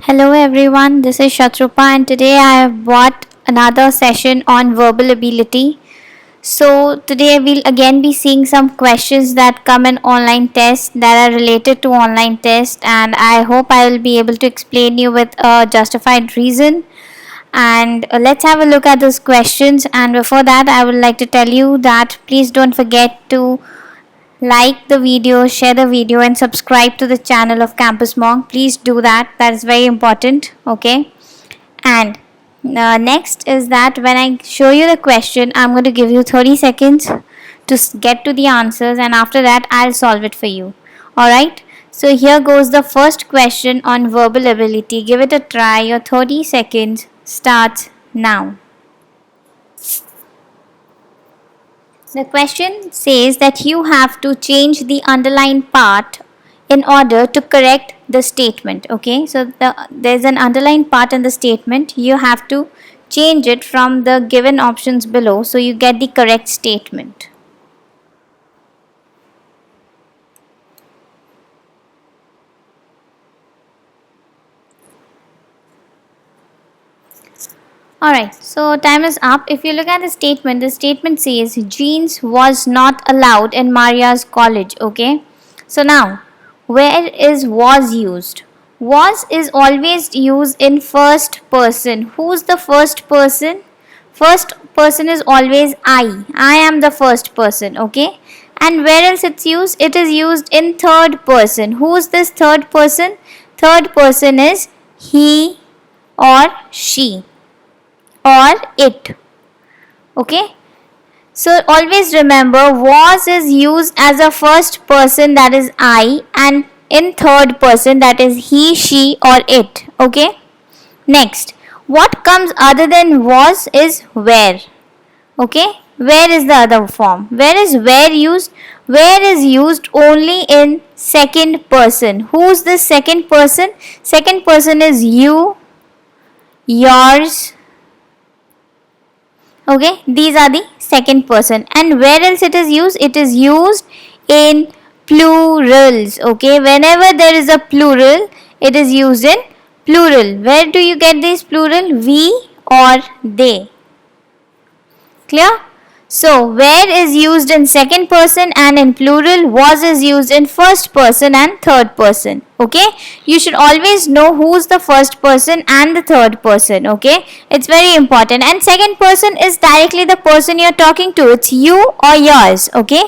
Hello everyone, this is Shatrupa and today I have brought another session on verbal ability. So today we'll again be seeing some questions that come in online tests that are related to online tests, and I hope I will be able to explain you with a justified reason. And let's have a look at those questions, and before that I would like to tell you that please don't forget to like the video, share the video, and subscribe to the channel of Campus Monk. Please do that. That is very important. Okay. And next is that when I show you the question, I'm going to give you 30 seconds to get to the answers, and after that, I'll solve it for you. Alright. So here goes the first question on verbal ability. Give it a try. Your 30 seconds starts now. The question says that you have to change the underlined part in order to correct the statement. Okay, so there's an underlined part in the statement. You have to change it from the given options below so you get the correct statement. Alright, so time is up. If you look at the statement says jeans was not allowed in Maria's college. Okay, so now where is was used? Was is always used in first person. Who's the first person? First person is always I. I am the first person. Okay, and where else it's used? It is used in third person. Who's this third person? Third person is he or she or it. Okay, so always remember was is used as a first person, that is I, and in third person, that is he, she, or it. Okay, next what comes other than was is where. Okay, where is the other form? Where is where used? Where is used only in second person. Who's the second person? Second person is you, yours. Okay, these are the second person. And where else it is used? It is used in plurals. Okay, whenever there is a plural, it is used in plural. Where do you get this plural? We or they. Clear? So, where is used in second person and in plural, was is used in first person and third person. Okay, you should always know who's the first person and the third person. Okay, it's very important. And second person is directly the person you're talking to, it's you or yours. Okay,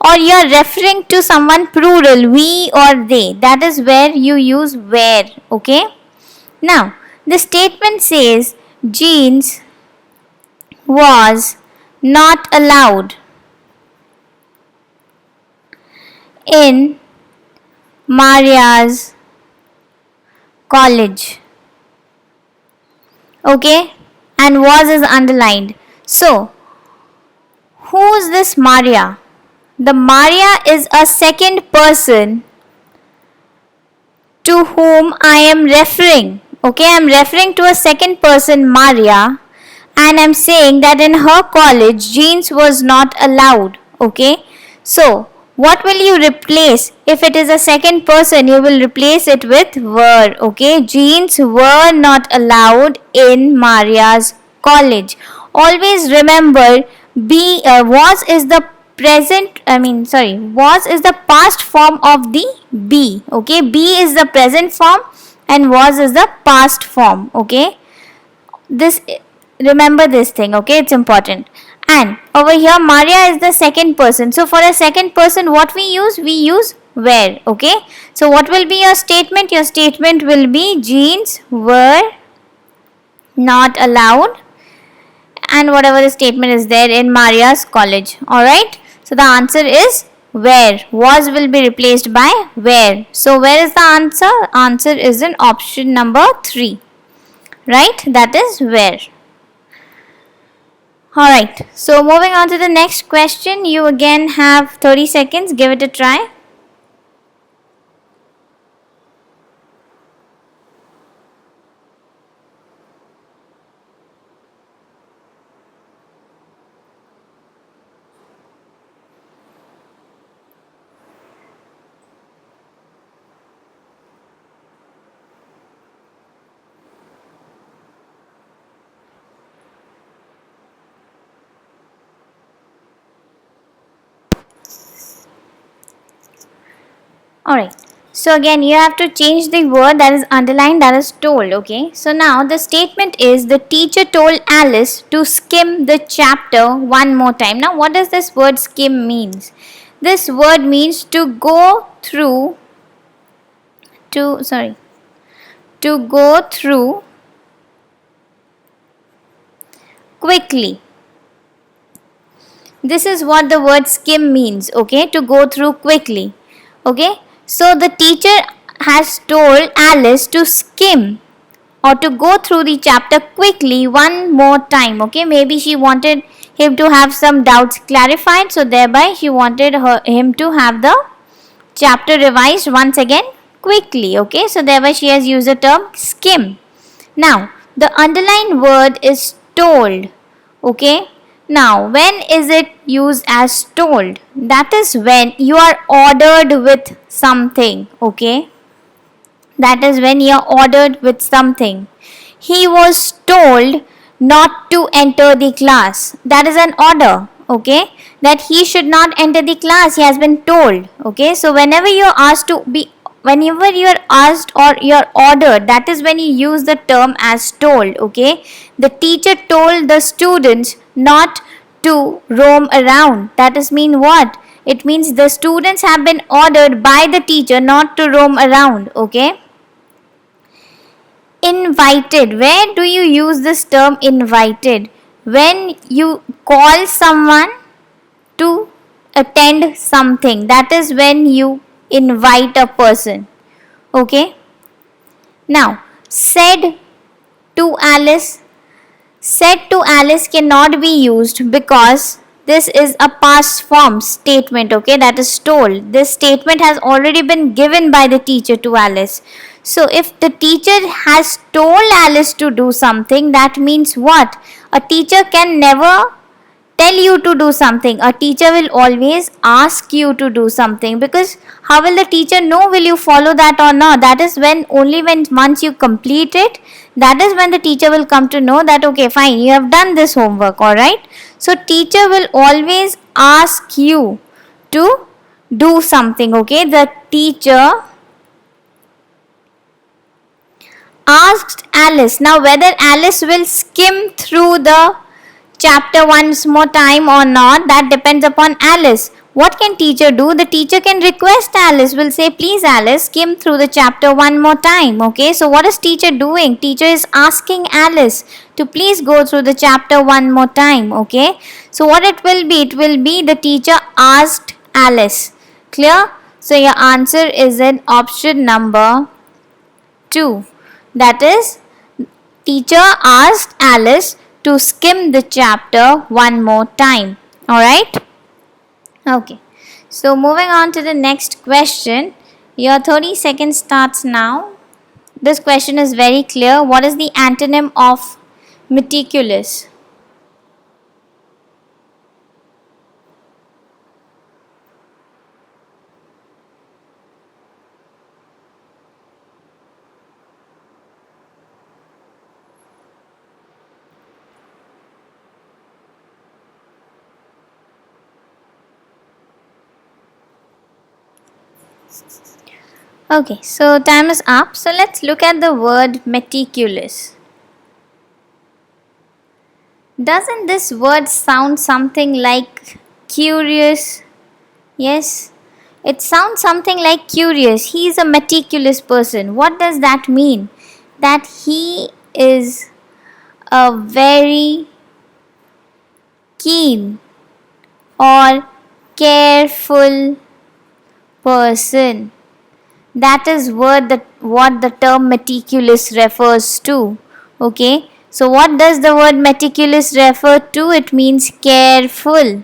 or you're referring to someone plural, we or they. That is where you use where. Okay, now the statement says jeans was not allowed in Maria's college. Okay, and was is underlined. So, who is this Maria? The Maria is a second person to whom I am referring. Okay, I am referring to a second person, Maria, and I'm saying that in her college jeans was not allowed. Okay, so what will you replace? If it is a second person, you will replace it with were. Okay, jeans were not allowed in Maria's college. Always remember was is the present, was is the past form of the be. Okay, be is the present form and was is the past form. Okay, this, remember this thing. Okay, it's important. And over here Maria is the second person, so for a second person what we use where. Okay, so what will be your statement? Your statement will be jeans were not allowed, and whatever the statement is there in Maria's college. Alright, so the answer is where. Was will be replaced by where. So where is the answer? Answer is in option number 3. Right, that is where. Alright, so moving on to the next question. You again have 30 seconds. Give it a try. Alright. So again you have to change the word that is underlined, that is told. Okay. So now the statement is the teacher told Alice to skim the chapter one more time. Now what does this word skim means? This word means to go through to go through quickly. This is what the word skim means, okay, to go through quickly. Okay, so the teacher has told Alice to skim or to go through the chapter quickly one more time. Okay, maybe she wanted him to have some doubts clarified, so thereby she wanted him to have the chapter revised once again quickly. Okay, so thereby she has used the term skim. Now the underlined word is told. Okay, now when is it used as told? That is when you are ordered with something. Okay, that is when you are ordered with something. He was told not to enter the class. That is an order. Okay, that he should not enter the class, he has been told. Okay, so whenever you are asked to be, whenever you are asked or you are ordered, that is when you use the term as told. Okay, the teacher told the students not to roam around. That is mean what? It means the students have been ordered by the teacher not to roam around. Okay, invited, where do you use this term invited? When you call someone to attend something, that is when you invite a person. Okay, now said to Alice, said to Alice cannot be used because this is a past form statement. Okay, that is told. This statement has already been given by the teacher to Alice. So if the teacher has told Alice to do something, that means what? A teacher can never tell you to do something. A teacher will always ask you to do something, because how will the teacher know will you follow that or not? That is when, only when once you complete it, that is when the teacher will come to know that okay fine, you have done this homework. Alright, so teacher will always ask you to do something. Okay, the teacher asked Alice. Now whether Alice will skim through the chapter once more time or not, that depends upon Alice. What can teacher do? The teacher can request Alice, will say please Alice skim through the chapter one more time. Okay, so what is teacher doing? Teacher is asking Alice to please go through the chapter one more time. Okay, so what it will be? It will be the teacher asked Alice. Clear? So your answer is in option number 2. That is, teacher asked Alice to skim the chapter one more time. Alright? Okay. So moving on to the next question. Your 30 seconds starts now. This question is very clear. What is the antonym of meticulous? Okay, so time is up. So let's look at the word meticulous. Doesn't this word sound something like curious? Yes, it sounds something like curious. He is a meticulous person. What does that mean? That he is a very keen or careful person. That is what the term meticulous refers to. Okay, so what does the word meticulous refer to? It means careful.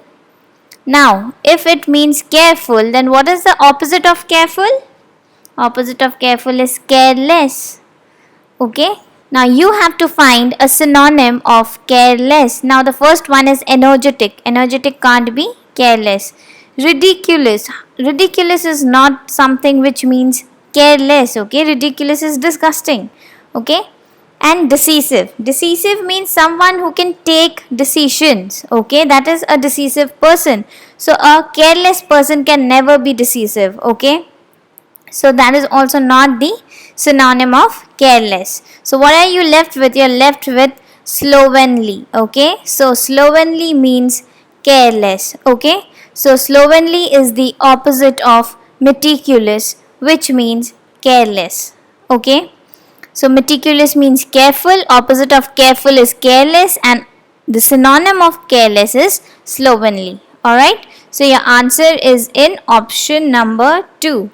Now if it means careful, then what is the opposite of careful? Opposite of careful is careless. Okay, now you have to find a synonym of careless. Now the first one is energetic. Energetic can't be careless. Ridiculous. Ridiculous is not something which means careless. Okay, ridiculous is disgusting. Okay, and decisive. Decisive means someone who can take decisions. Okay, that is a decisive person. So a careless person can never be decisive. Okay, So that is also not the synonym of careless. So what are you left with? You're left with slovenly. Okay, so slovenly means careless. Okay, so slovenly is the opposite of meticulous, which means careless. Okay, so meticulous means careful, opposite of careful is careless, and the synonym of careless is slovenly. Alright, so your answer is in option number 2.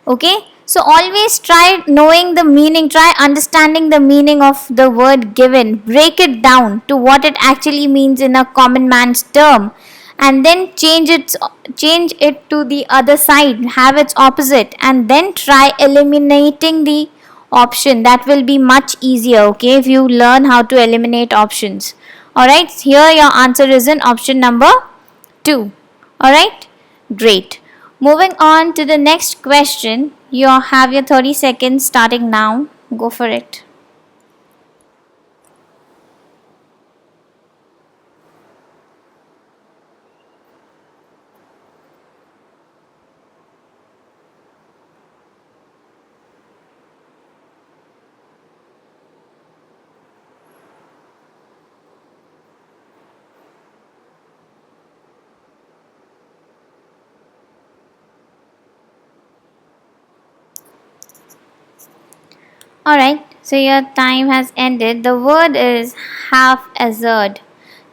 Okay, so always try knowing the meaning, try understanding the meaning of the word given, break it down to what it actually means in a common man's term, and then change it to the other side, have its opposite, and then try eliminating the option. That will be much easier, okay, if you learn how to eliminate options. Alright, here your answer is in option number 2. Alright, great. Moving on to the next question. You have your 30 seconds starting now. Go for it. Alright, so your time has ended. The word is haphazard.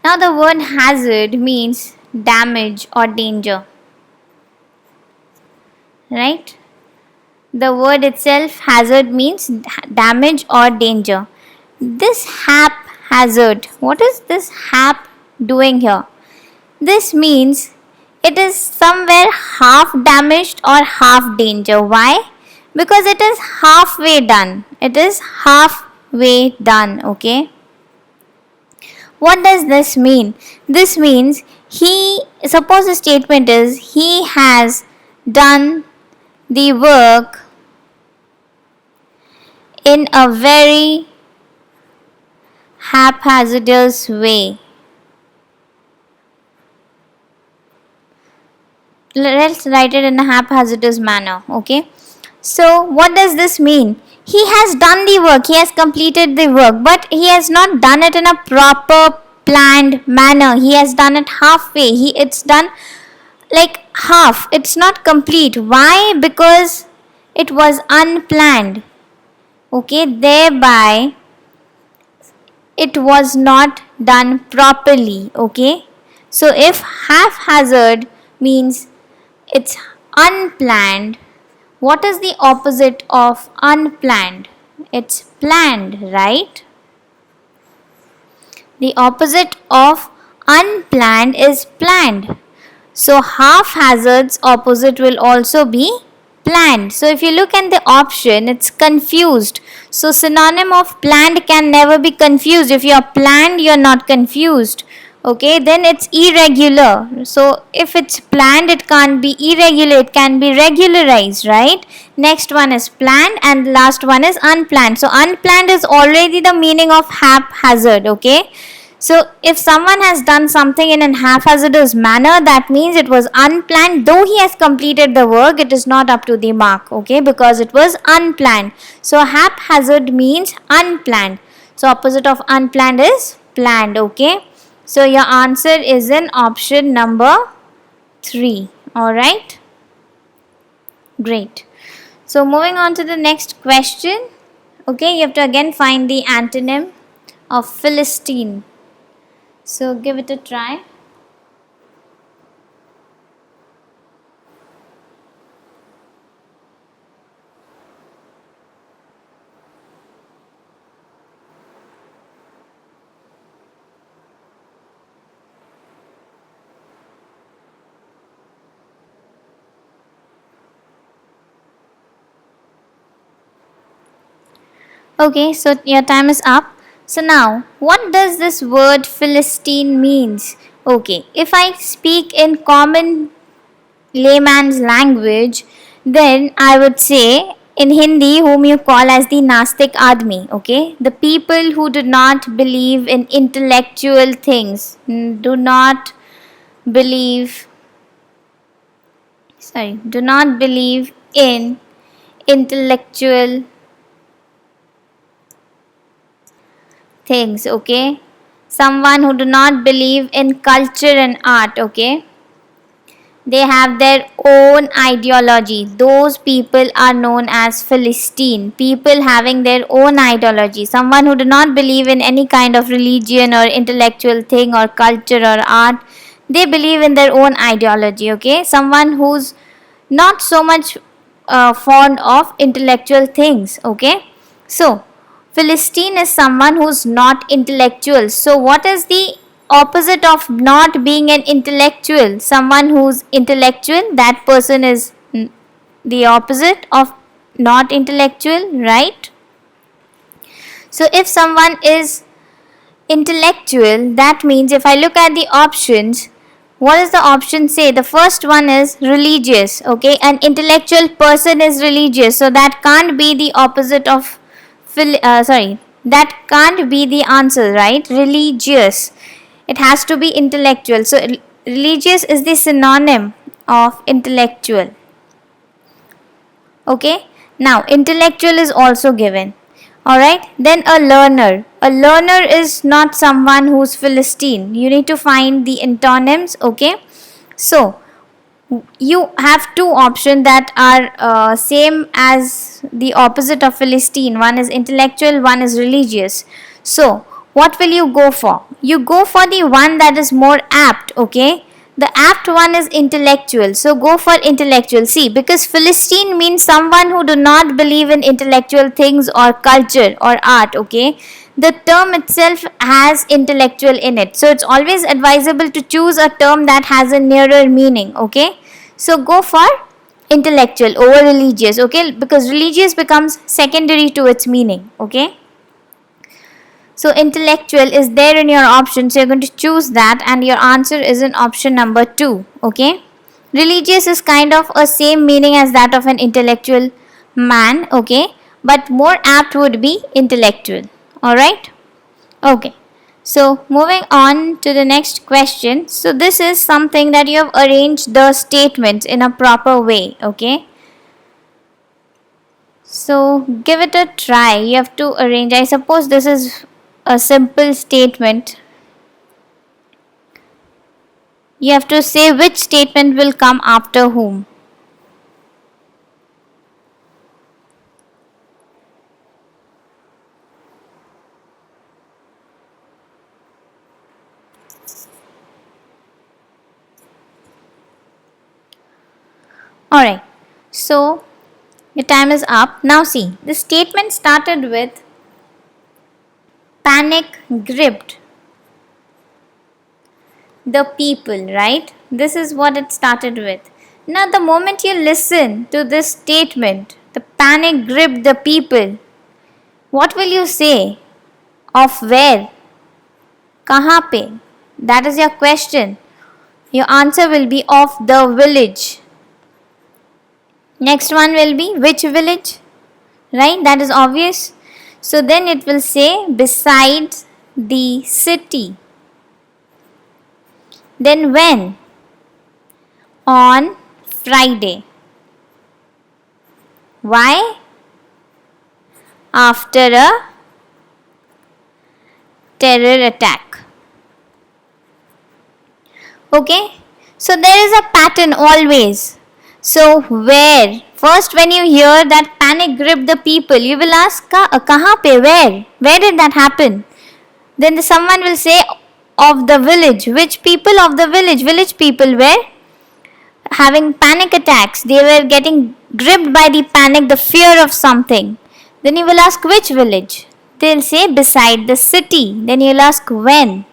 Now, the word hazard means damage or danger. Right? The word itself, hazard, means damage or danger. This haphazard, what is this hap doing here? This means it is somewhere half damaged or half danger. Why? Because it is halfway done. It is halfway done. Okay. What does this mean? This means suppose the statement is he has done the work in a very haphazardous way. Let's write it in a haphazardous manner. Okay, so what does this mean? He has done the work, he has completed the work, but he has not done it in a proper planned manner. He has done it halfway. It's done like half, it's not complete. Why? Because it was unplanned. Okay, thereby it was not done properly. Okay, so if haphazard means it's unplanned, what is the opposite of unplanned? It's planned, right? The opposite of unplanned is planned. So haphazard's opposite will also be planned. So if you look at the option, it's confused. So synonym of planned can never be confused. If you are planned, you are not confused. Okay, then it's irregular. So if it's planned, it can't be irregular, it can be regularized, right? Next one is planned and the last one is unplanned. So unplanned is already the meaning of haphazard. Okay, so if someone has done something in a haphazardous manner, that means it was unplanned. Though he has completed the work, it is not up to the mark, okay, because it was unplanned. So haphazard means unplanned. So opposite of unplanned is planned. Okay, so your answer is in option number 3. Alright, great. So moving on to the next question. Okay, you have to again find the antonym of Philistine. So give it a try. Okay, so your time is up. So now, what does this word Philistine means? Okay, if I speak in common layman's language, then I would say in Hindi, whom you call as the Nastik Admi, okay? The people who do not believe in intellectual things, do not believe in intellectual things, okay? Someone who do not believe in culture and art, okay? They have their own ideology. Those people are known as Philistine. People having their own ideology. Someone who do not believe in any kind of religion or intellectual thing or culture or art. They believe in their own ideology, okay? Someone who's not so much fond of intellectual things, okay? So, Philistine is someone who's not intellectual. So, what is the opposite of not being an intellectual? Someone who's intellectual, that person is the opposite of not intellectual, right? So, if someone is intellectual, that means if I look at the options, what does the option say? The first one is religious, okay? An intellectual person is religious, so that can't be the opposite of that can't be the answer, right? Religious, it has to be intellectual. So religious is the synonym of intellectual, okay? Now intellectual is also given. Alright, then a learner. A learner is not someone who's Philistine. You need to find the antonyms, okay? So, you have two options that are same as the opposite of Philistine. One is intellectual, one is religious. So, what will you go for? You go for the one that is more apt, okay? The apt one is intellectual, so go for intellectual. See, because Philistine means someone who do not believe in intellectual things or culture or art, okay? The term itself has intellectual in it, so it's always advisable to choose a term that has a nearer meaning, okay? So go for intellectual over religious, okay? Because religious becomes secondary to its meaning, okay? So intellectual is there in your option, so you're going to choose that, and your answer is in option number 2, okay? Religious is kind of a same meaning as that of an intellectual man, okay? But more apt would be intellectual, alright? Okay, so moving on to the next question. So this is something that you have arranged the statements in a proper way, okay? So give it a try. You have to arrange, I suppose this is a simple statement. You have to say which statement will come after whom. Alright, so your time is up. Now see, the statement started with panic gripped the people, right? This is what it started with. Now the moment you listen to this statement, the panic gripped the people, what will you say? Of where? Kahan pe? That is your question. Your answer will be of the village. Next one will be which village? Right? That is obvious. So then it will say besides the city. Then when? On Friday. Why? After a terror attack. Okay? So there is a pattern always. So where? First when you hear that panic gripped the people, you will ask kahan pe, where? Where did that happen? Then someone will say of the village. Which people of the village? Village people were having panic attacks. They were getting gripped by the panic, the fear of something. Then you will ask which village? They'll say beside the city. Then you'll ask when?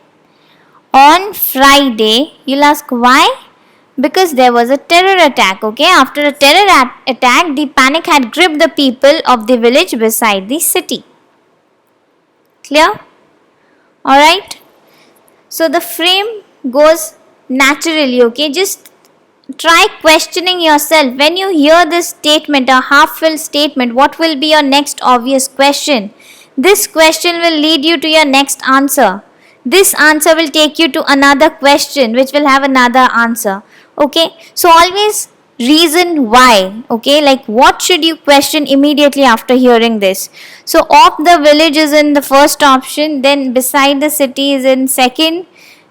On Friday. You'll ask why? Because there was a terror attack, okay? After a terror attack, the panic had gripped the people of the village beside the city. Clear? Alright? So the frame goes naturally, okay? Just try questioning yourself. When you hear this statement, a half-filled statement, what will be your next obvious question? This question will lead you to your next answer. This answer will take you to another question which will have another answer. Okay, so always reason why. Okay, like what should you question immediately after hearing this? So of the village is in the first option, then beside the city is in second,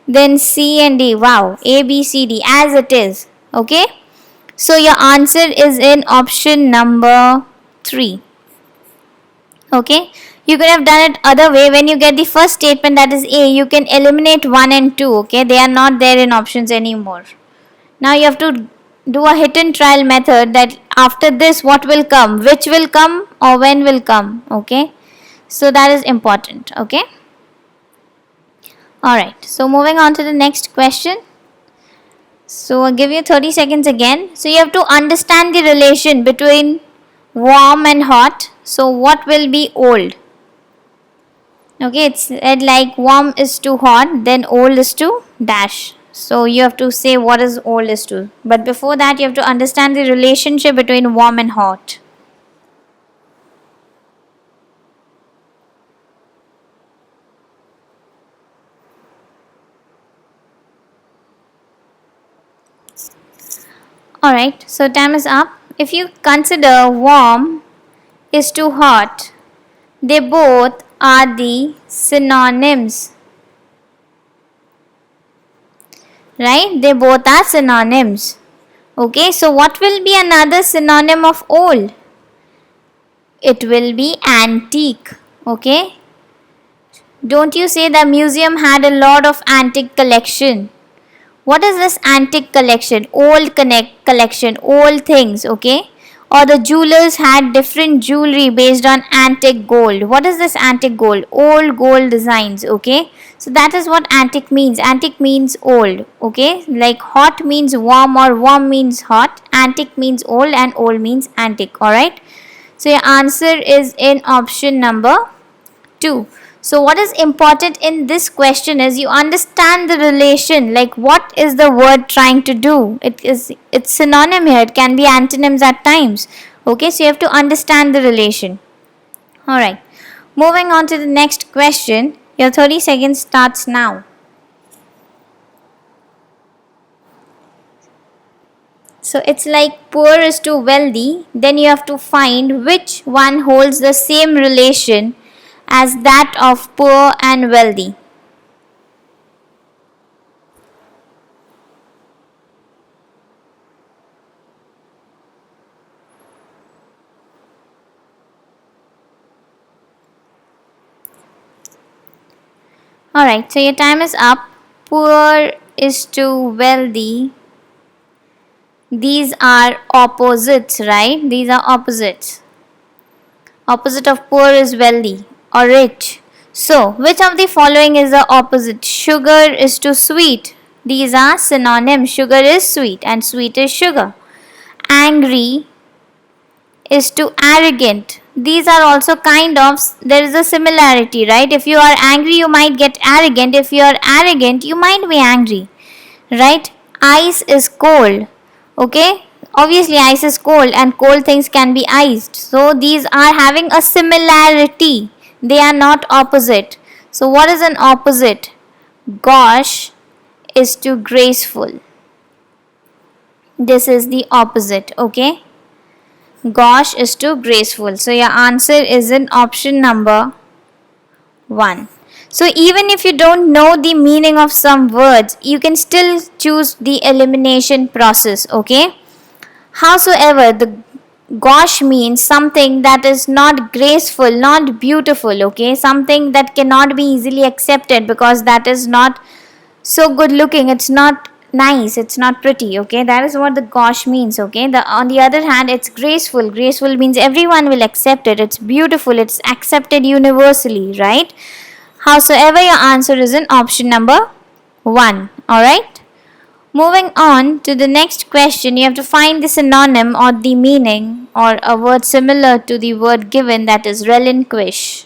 then C and D. Wow, A, B, C, D as it is. Okay, so your answer is in option number 3. Okay, you could have done it other way. When you get the first statement, that is A, you can eliminate 1 and 2. Okay, they are not there in options anymore. Now you have to do a hit and trial method, that after this what will come, which will come or when will come. Okay, so that is important. Okay, alright, so moving on to the next question. So I'll give you 30 seconds again. So you have to understand the relation between warm and hot. So what will be old? Okay, it's said like warm is to hot, then old is to dash. So you have to say what is old is to. But before that, you have to understand the relationship between warm and hot. Alright, so time is up. If you consider warm is to hot, they both are the synonyms. Right? They both are synonyms. Okay, so what will be another synonym of old? It will be antique. Okay, don't you say the museum had a lot of antique collection? What is this antique collection? Old collection, old things. Okay, or the jewelers had different jewelry based on antique gold. What is this antique gold? Old gold designs. Okay, so that is what antique means. Antique means old. Okay, like hot means warm or warm means hot. Antique means old and old means antique. Alright, so your answer is in option number 2. So what is important in this question is you understand the relation, like what is the word trying to do. It's synonym here, it can be antonyms at times. Okay, so you have to understand the relation. Alright, moving on to the next question. Your 30 seconds starts now. So it's like poor is to wealthy, then you have to find which one holds the same relation as that of poor and wealthy. Alright, so your time is up. Poor is to wealthy. These are opposites, right? These are opposites. Opposite of poor is wealthy or rich. So, which of the following is the opposite? Sugar is to sweet. These are synonyms. Sugar is sweet and sweet is sugar. Angry is to arrogant. These are also kind of, there is a similarity, right? If you are angry, you might get arrogant. If you are arrogant, you might be angry, right? Ice is cold. Okay, obviously ice is cold and cold things can be iced. So these are having a similarity. They are not opposite. So what is an opposite? Gauche is to graceful. This is the opposite. Okay, gauche is to graceful. So your answer is in option number 1. So even if you don't know the meaning of some words, you can still choose the elimination process. Okay, howsoever, the gauche means something that is not graceful, not beautiful. Okay, something that cannot be easily accepted because that is not so good looking, it's not nice, it's not pretty. Okay, that is what the gauche means. Okay, on the other hand, it's graceful. Graceful means everyone will accept it, it's beautiful, it's accepted universally, right? Howsoever, your answer is in option number 1. Alright, moving on to the next question. You have to find the synonym or the meaning or a word similar to the word given, that is relinquish.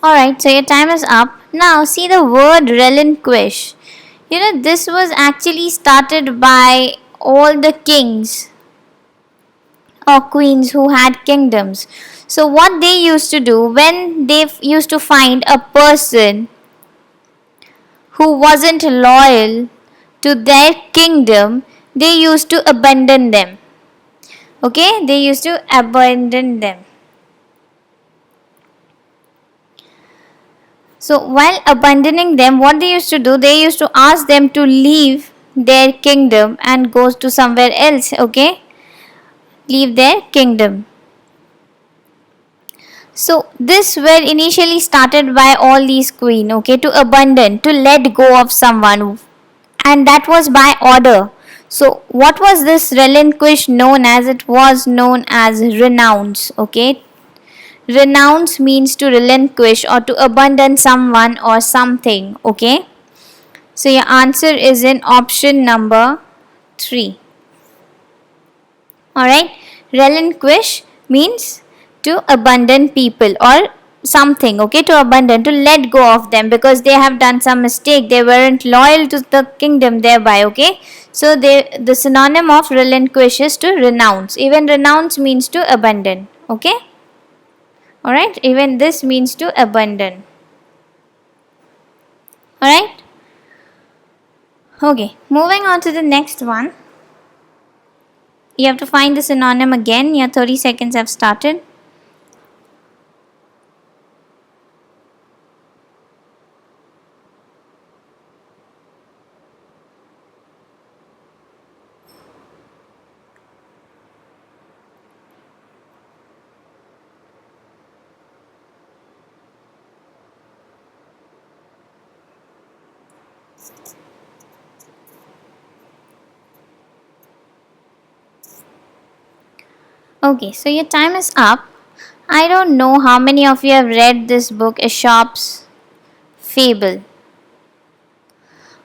Alright, so your time is up. Now see the word relinquish. This was actually started by all the kings or queens who had kingdoms. So what they used to do when they used to find a person who wasn't loyal to their kingdom, they used to abandon them. Okay, they used to abandon them. So while abandoning them, what they used to do, they used to ask them to leave their kingdom and go to somewhere else. Okay, leave their kingdom. So this were initially started by all these queen, okay, to abandon, to let go of someone, and that was by order. So what was this relinquish known as? It was known as renounce, okay. Renounce means to relinquish or to abandon someone or something, okay. So your answer is in option number 3. Alright, relinquish means to abandon people or something, okay, to abandon, to let go of them because they have done some mistake, they weren't loyal to the kingdom thereby, okay. So the synonym of relinquish is to renounce. Even renounce means to abandon, okay. Alright, even this means to abandon. Alright, okay, moving on to the next one. You have to find the synonym again. Your 30 seconds have started. Okay, so your time is up. I don't know how many of you have read this book, Aesop's Fable.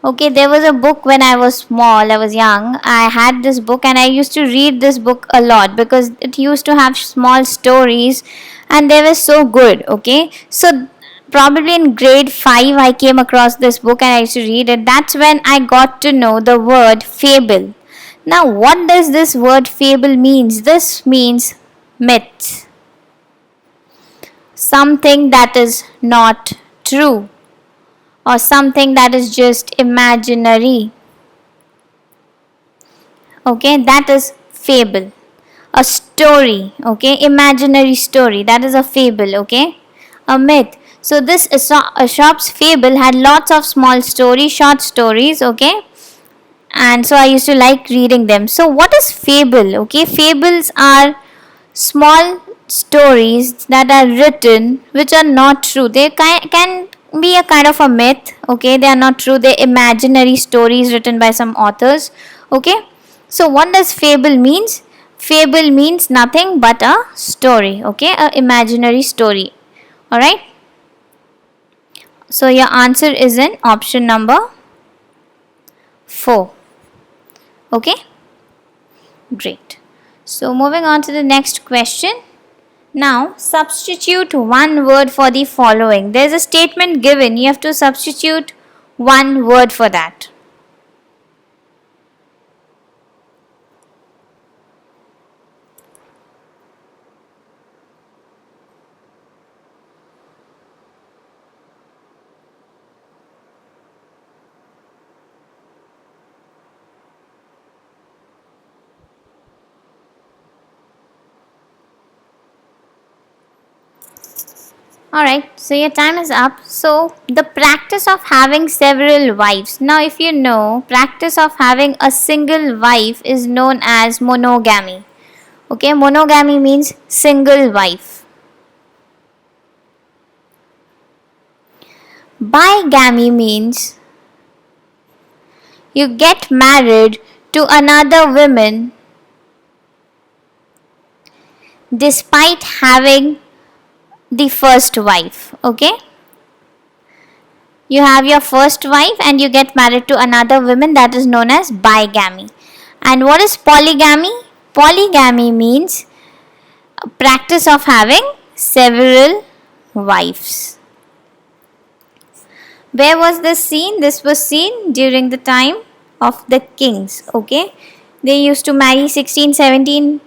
Okay, there was a book when I was small, I was young. I had this book and I used to read this book a lot because it used to have small stories and they were so good. Okay, so probably in grade 5 I came across this book and I used to read it. That's when I got to know the word fable. Now, what does this word fable means? This means myth. Something that is not true or something that is just imaginary. Okay, that is fable. A story, okay, imaginary story, that is a fable, okay, a myth. So this Aesop's Fable had lots of small stories, short stories, okay, and so I used to like reading them. So what is fable? Okay, fables are small stories that are written which are not true. They can be a kind of a myth, okay, they are not true, they're imaginary stories written by some authors, okay. So what does fable means? Fable means nothing but a story, okay, a imaginary story. Alright, so your answer is in option number 4. Okay, great. So moving on to the next question. Now substitute one word for the following. There is a statement given, you have to substitute one word for that. Alright, so your time is up. So the practice of having several wives. Now if you know, practice of having a single wife is known as monogamy. Okay, monogamy means single wife. Bigamy means you get married to another woman despite having the first wife, okay. You have your first wife and you get married to another woman, that is known as bigamy. And what is polygamy? Polygamy means practice of having several wives. Where was this seen? This was seen during the time of the kings. Okay, they used to marry 16, 17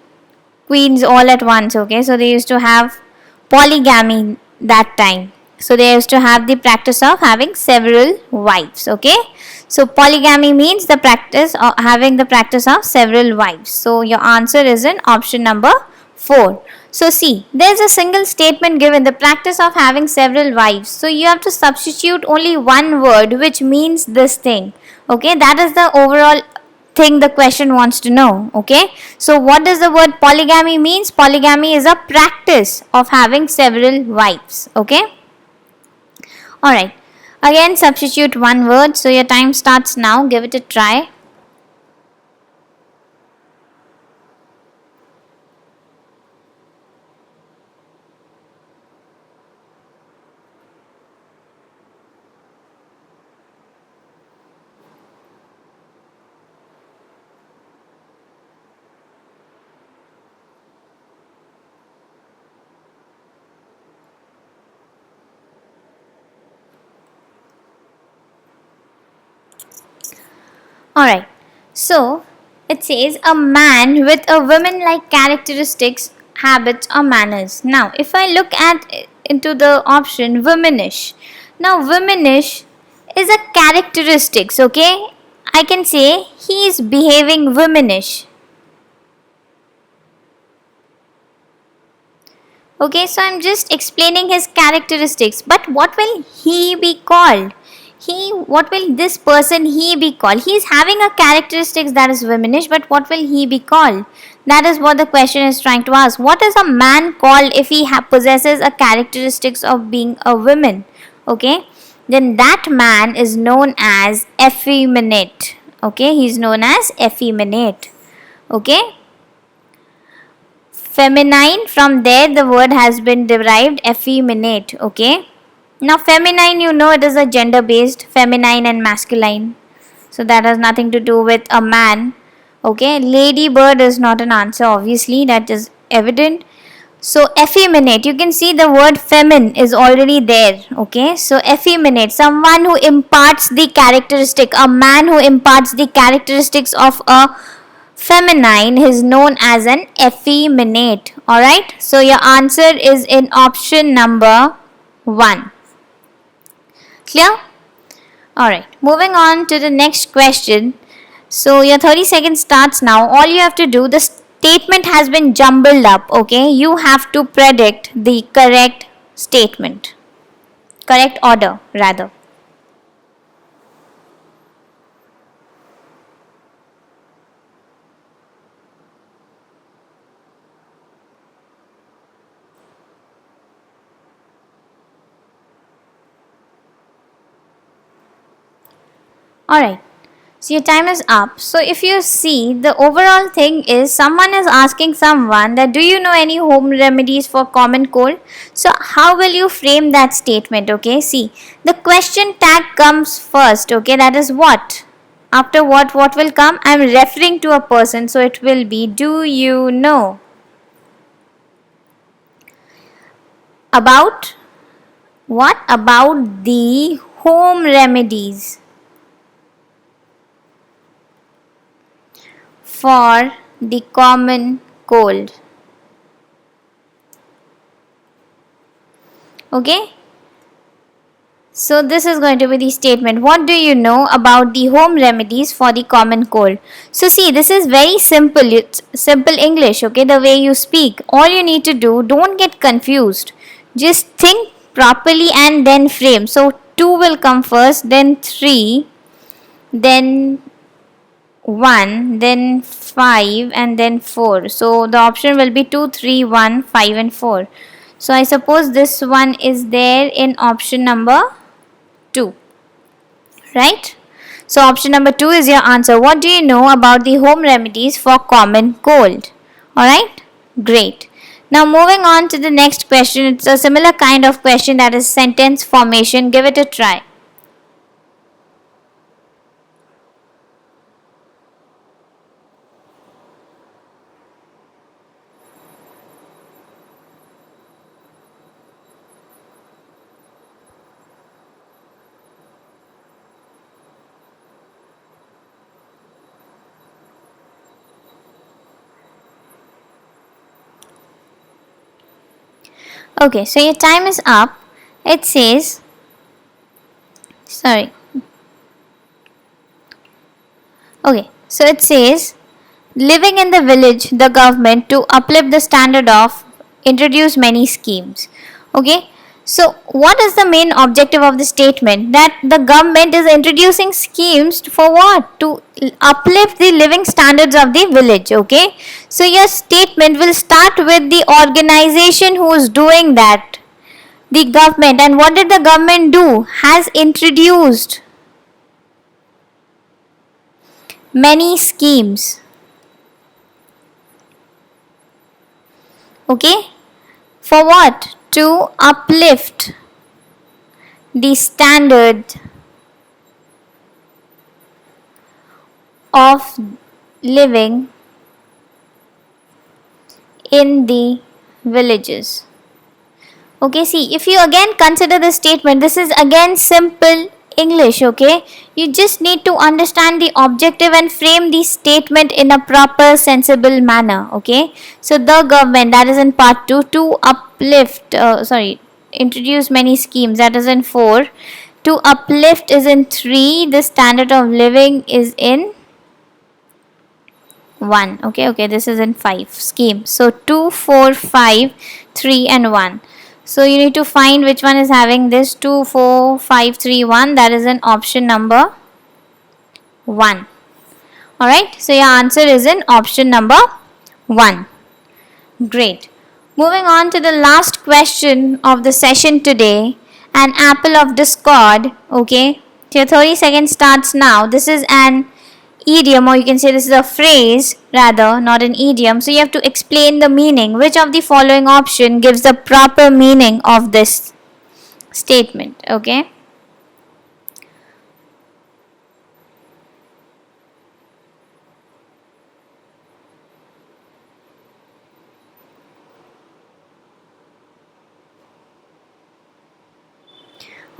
queens all at once. Okay, so they used to have polygamy that time. So they used to have the practice of having several wives. Okay, so polygamy means the practice of having the practice of several wives. So your answer is in option number 4. So see, there's a single statement given, the practice of having several wives. So you have to substitute only one word which means this thing. Okay, that is the overall thing the question wants to know. Okay, so what does the word polygamy means? Polygamy is a practice of having several wives. Okay, all right, again substitute one word. So your time starts now, give it a try. All right, so it says a man with a woman like characteristics, habits, or manners. Now, if I look at into the option womanish, now womanish is a characteristics. Okay, I can say he is behaving womanish. Okay, so I'm just explaining his characteristics. But what will he be called? What will this person he be called? He is having a characteristics that is womanish, but what will he be called? That is what the question is trying to ask. What is a man called if he possesses a characteristics of being a woman? Okay, then that man is known as effeminate. Okay, he is known as effeminate. Okay, feminine, from there the word has been derived, effeminate. Okay, now feminine, you know, it is a gender based, feminine and masculine, so that has nothing to do with a man. Okay, ladybird is not an answer, obviously, that is evident. So effeminate, you can see the word femin is already there. Okay, so effeminate, someone who imparts the characteristic, a man who imparts the characteristics of a feminine is known as an effeminate. Alright, so your answer is in option number 1. Clear? Alright, moving on to the next question. So your 30 seconds starts now. All you have to do, the statement has been jumbled up. Okay, you have to predict the correct statement, correct order rather. Alright, so your time is up. So if you see, the overall thing is someone is asking someone that do you know any home remedies for common cold? So how will you frame that statement? Okay, see, the question tag comes first. Okay, that is what. After what will come? I am referring to a person, so it will be do you know about what? About the home remedies for the common cold. Okay, so this is going to be the statement. What do you know about the home remedies for the common cold? So see, this is very simple. It's simple English. Okay, the way you speak, all you need to do, don't get confused, just think properly and then frame. So 2 will come first, then 3, then 1, then 5, and then 4. So the option will be 2, 3, 1, 5, and 4. So I suppose this one is there in option number 2, right? So option number 2 is your answer. What do you know about the home remedies for common cold? Alright, great. Now moving on to the next question. It's a similar kind of question, that is sentence formation. Give it a try. Okay, so your time is up. It says, sorry. Okay, so it says, living in the village, the government to uplift the standard of introduce many schemes. Okay, so what is the main objective of the statement? That the government is introducing schemes for what? To uplift the living standards of the village. Okay, so your statement will start with the organization who is doing that, the government. And what did the government do? Has introduced many schemes. Okay, for what? To uplift the standard of living in the villages. Okay, see, if you again consider the statement, this is again simple English. Okay, you just need to understand the objective and frame the statement in a proper sensible manner. Okay, so the government, that is in part 2, to uplift, introduce many schemes, that is in 4, to uplift is in 3, the standard of living is in 1. Okay, this is in 5 scheme. So 2, 4, 5, 3 and 1. So you need to find which one is having this 2, 4, 5, 3, 1. That is in option number 1. Alright, so your answer is in option number 1. Great. Moving on to the last question of the session today. An apple of discord. Okay, so your 30 seconds starts now. This is an idiom, or you can say this is a phrase rather, not an idiom. So you have to explain the meaning. Which of the following option gives the proper meaning of this statement? Okay,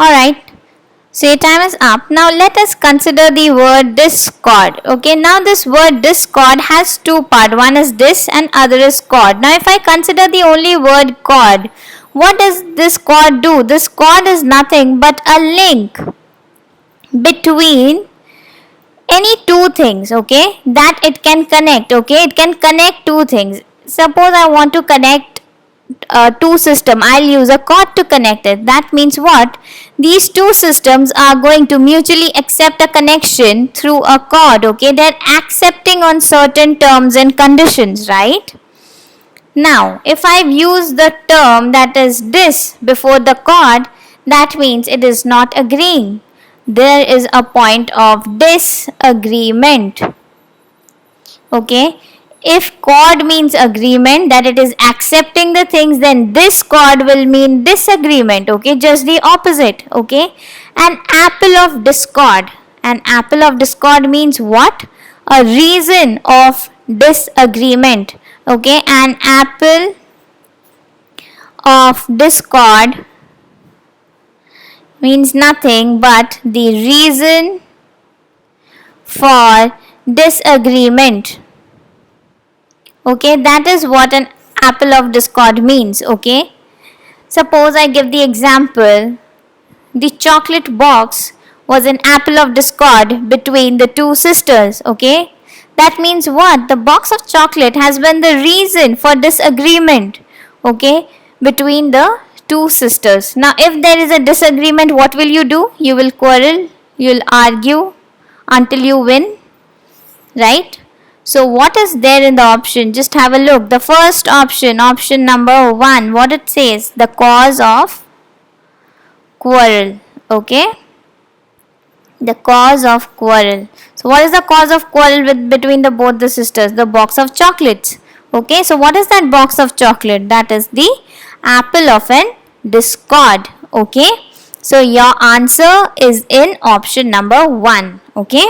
alright, so your time is up. Now let us consider the word discord. Okay, now this word discord has two parts. One is dis and other is cord. Now if I consider the only word cord, what does this cord do? This cord is nothing but a link between any two things, okay, that it can connect. Okay, it can connect two things. Suppose I want to connect two system, I'll use a cord to connect it. That means what? These two systems are going to mutually accept a connection through a cord. Okay, they're accepting on certain terms and conditions, right? Now if I've used the term that is dis before the cord, that means it is not agreeing. There is a point of disagreement. Okay, if cord means agreement, that it is accepting the things, then discord will mean disagreement. Okay, just the opposite. Okay, an apple of discord. An apple of discord means what? A reason of disagreement. Okay, an apple of discord means nothing but the reason for disagreement. Okay, that is what an apple of discord means. Okay, suppose I give the example, the chocolate box was an apple of discord between the two sisters. Okay, that means what? The box of chocolate has been the reason for disagreement, okay, between the two sisters. Now if there is a disagreement, what will you do? You will quarrel, you will argue until you win, right? So what is there in the option? Just have a look. The first option, option number 1, what it says? The cause of quarrel. Okay, the cause of quarrel. So what is the cause of quarrel between the both the sisters? The box of chocolates. Okay, so what is that box of chocolate? That is the apple of an discord. Okay, so your answer is in option number 1. Okay,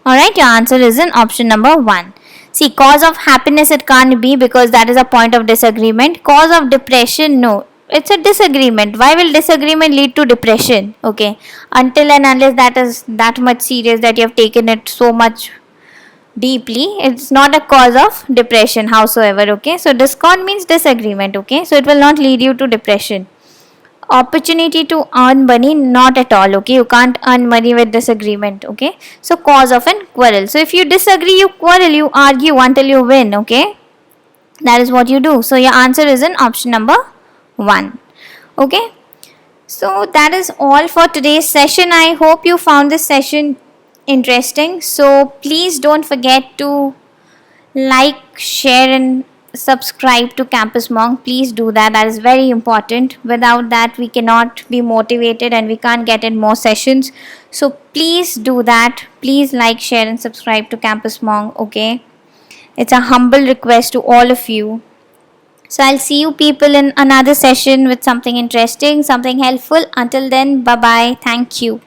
alright, your answer is in option number 1. See, cause of happiness it can't be because that is a point of disagreement. Cause of depression, no, it's a disagreement. Why will disagreement lead to depression? Okay, until and unless that is that much serious that you have taken it so much deeply, it's not a cause of depression howsoever. Okay, so discord means disagreement. Okay, so it will not lead you to depression. Opportunity to earn money, not at all. Okay, you can't earn money with disagreement. Okay, so cause of an quarrel. So if you disagree, you quarrel, you argue until you win. Okay, that is what you do. So your answer is in option number 1. Okay, so that is all for today's session. I hope you found this session interesting. So please don't forget to like, share, and subscribe to Campus Monk. Please do that. That is very important. Without that, we cannot be motivated and we can't get in more sessions. So please do that. Please like, share, and subscribe to Campus Monk. Okay, it's a humble request to all of you. So I'll see you people in another session with something interesting, something helpful. Until then, bye bye. Thank you.